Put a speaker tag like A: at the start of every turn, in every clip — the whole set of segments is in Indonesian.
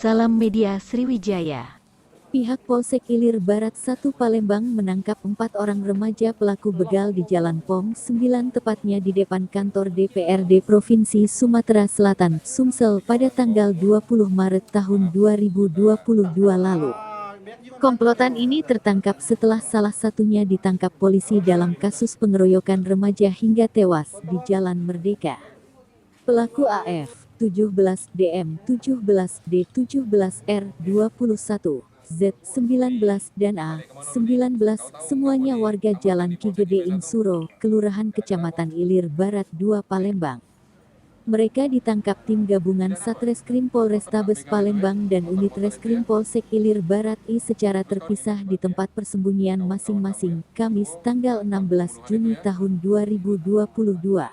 A: Salam Media Sriwijaya.
B: Pihak Polsek Ilir Barat 1 Palembang menangkap 4 orang remaja pelaku begal di Jalan Pom 9 tepatnya di depan kantor DPRD Provinsi Sumatera Selatan, Sumsel pada tanggal 20 Maret tahun 2022 lalu. Komplotan ini tertangkap setelah salah satunya ditangkap polisi dalam kasus pengeroyokan remaja hingga tewas di Jalan Merdeka. Pelaku AF, 17, DM, 17, D, 17, R, 21, Z, 19, dan A, 19, semuanya warga Jalan Ki Gede Insuro, Kelurahan Kecamatan Ilir Barat 2 Palembang. Mereka ditangkap tim gabungan Satreskrim Polrestabes Palembang dan unit Reskrim Polsek Ilir Barat I secara terpisah di tempat persembunyian masing-masing, Kamis tanggal 16 Juni tahun 2022.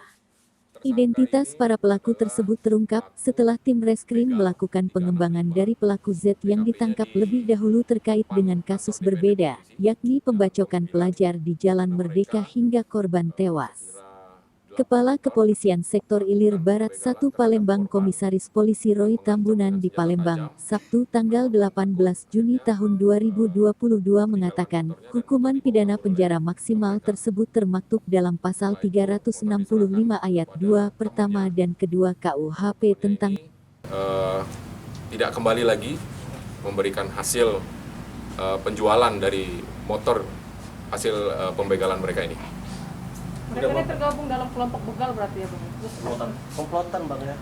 B: Identitas para pelaku tersebut terungkap setelah tim reskrim melakukan pengembangan dari pelaku Z yang ditangkap lebih dahulu terkait dengan kasus berbeda, yakni pembacokan pelajar di Jalan Merdeka hingga korban tewas. Kepala Kepolisian Sektor Ilir Barat 1 Palembang Komisaris Polisi Roy Tambunan di Palembang, Sabtu tanggal 18 Juni tahun 2022 mengatakan, hukuman pidana penjara maksimal tersebut termaktub dalam pasal 365 ayat 2 pertama dan kedua KUHP tentang
C: tidak kembali lagi memberikan hasil penjualan dari motor hasil pembegalan mereka ini.
D: Mereka ini tergabung dalam kelompok begal berarti ya Bang?
E: Komplotan Bang ya?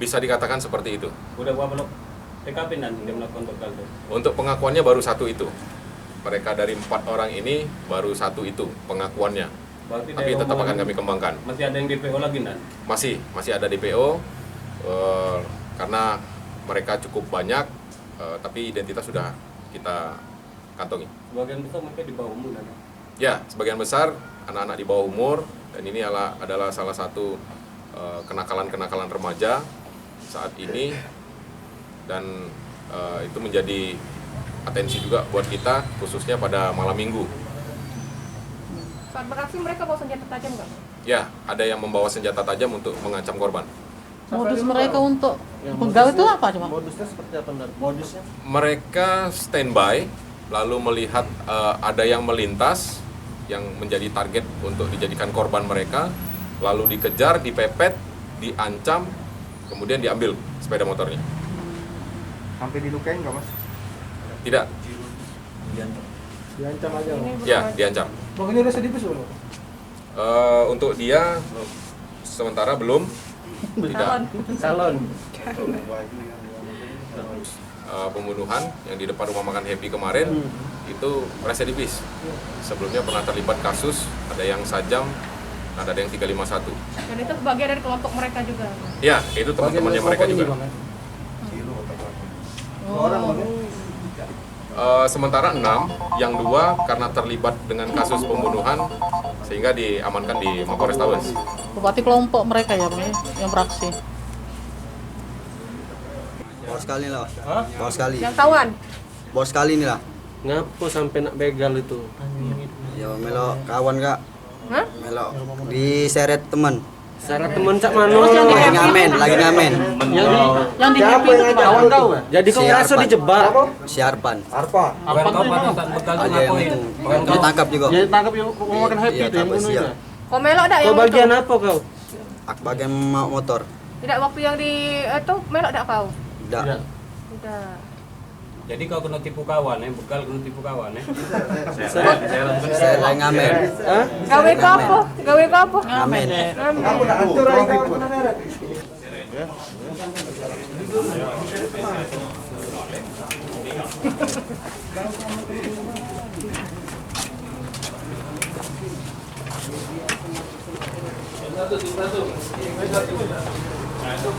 C: Bisa dikatakan seperti itu.
E: Udah berapa TKP nanti dia melakukan begal tuh?
C: Untuk pengakuannya baru satu itu. Mereka dari 4 orang ini baru satu itu pengakuannya.
E: Berarti
C: tapi tetap akan kami kembangkan.
E: Masih ada yang DPO lagi nanti?
C: Masih ada DPO karena mereka cukup banyak, tapi identitas sudah kita kantongi.
E: Sebagian besar mereka di bawah umur kan?
C: Ya, sebagian besar anak-anak di bawah umur, dan ini adalah salah satu kenakalan-kenakalan remaja saat ini, dan itu menjadi atensi juga buat kita, khususnya pada malam minggu.
D: Saat beraksi mereka bawa senjata tajam nggak?
C: Ya, ada yang membawa senjata tajam untuk mengancam korban.
F: Modus mereka untuk begal itu apa cuma?
E: Modusnya seperti apa? Modusnya?
C: Mereka standby, lalu melihat ada yang melintas, yang menjadi target untuk dijadikan korban mereka, lalu dikejar, dipepet, diancam, kemudian diambil sepeda motornya.
G: Sampai dilukain nggak Mas?
C: Tidak.
G: Diancam aja.
C: Ya, diancam.
G: Bang ini udah sedih belum?
C: Untuk dia sementara belum. Tidak.
E: Salon.
C: Pembunuhan yang di depan rumah makan Happy kemarin itu residivis. Sebelumnya pernah terlibat kasus, ada yang sajam, ada yang 351.
D: Dan itu bagian dari kelompok mereka juga?
C: Ya, itu teman-temannya mereka juga. Sementara 6, yang 2 karena terlibat dengan kasus pembunuhan sehingga diamankan di Mapores Tabes.
F: Berarti kelompok mereka ya Bang, yang beraksi.
H: Bos sekali lah, bos sekali.
D: Yang tawan?
H: Bos sekali nih lah.
E: Ngapa sampai nak begal itu?
H: Ya melo kawan kak.
D: Hah?
H: Melo diseret teman.
E: Syarat teman cak mana?
H: Lagi ngamen.
F: Yang di happy itu kawan kau ya?
E: Jadi kau ngerasa dijebak?
H: Si Arpan.
G: Arpa.
F: Apa tuh Bang?
H: Ada yang itu. Ditangkap juga.
E: Jadi tangkap yang mau makan happy
H: Iya,
E: itu yang
H: tangkap
E: bunuhnya.
H: siap.
D: Kau melok dak
E: Kau
D: yang
E: bagian
D: itu?
E: apa kau?
H: Aku bagian motor.
D: Tidak waktu yang di itu melok dak kau?
H: Tidak.
D: Tidak.
E: Jadi kau kena tipu kawan, begal kena tipu kawan,
H: Saya lagi ngamen.
E: Hah?
D: Gawe ke apa? Gawe ke apa?
H: Ngamen.
G: Kamu udah atur aja.
C: Satu.